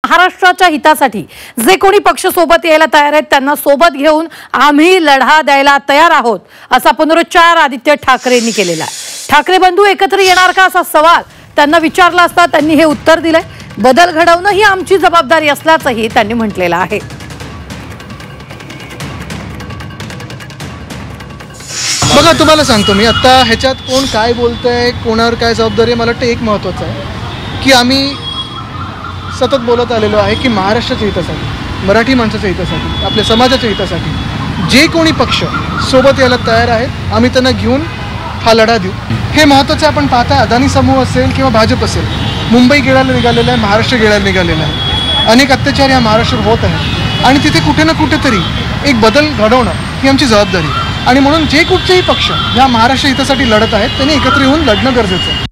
महाराष्ट्राच्या हितासाठी जे कोणी पक्ष सोबत यायला तयार आहेत त्यांना सोबत घेऊन आम्ही लढा द्यायला तयार आहोत असा पुनरुच्चार आदित्य ठाकरेंनी केलेला आहे। ठाकरे बंधू एकत्र येणार का असा सवाल त्यांना विचारला असता त्यांनी हे उत्तर दिलंय। बदल घडवणं ही आमची जबाबदारी असल्याचंही त्यांनी म्हटलेलं आहे। बघा तुम्हाला सांगतो मी आता ह्याच्यात कोण काय बोलतंय कोणावर काय जबाबदारी आहे मला वाटतं एक महत्त्वाचं आहे की आम्ही सतत बोलत आलेलो आहे की महाराष्ट्राच्या हितासाठी मराठी माणसाच्या हितासाठी आपल्या समाजाच्या हितासाठी जे कोणी पक्ष सोबत यायला तयार आहेत आम्ही त्यांना घेऊन हा लढा देऊ। हे महत्त्वाचं आपण पाहता अदानी समूह असेल किंवा भाजप असेल मुंबई गिळायला निघालेलं आहे महाराष्ट्र गिळायला निघालेलं आहे। अनेक अत्याचार या महाराष्ट्रात होत आहेत आणि तिथे कुठे ना कुठेतरी एक बदल घडवणं ही आमची जबाबदारी आणि म्हणून जे कुठचेही पक्ष या महाराष्ट्र हितासाठी लढत आहेत त्यांनी एकत्र येऊन लढणं गरजेचं आहे।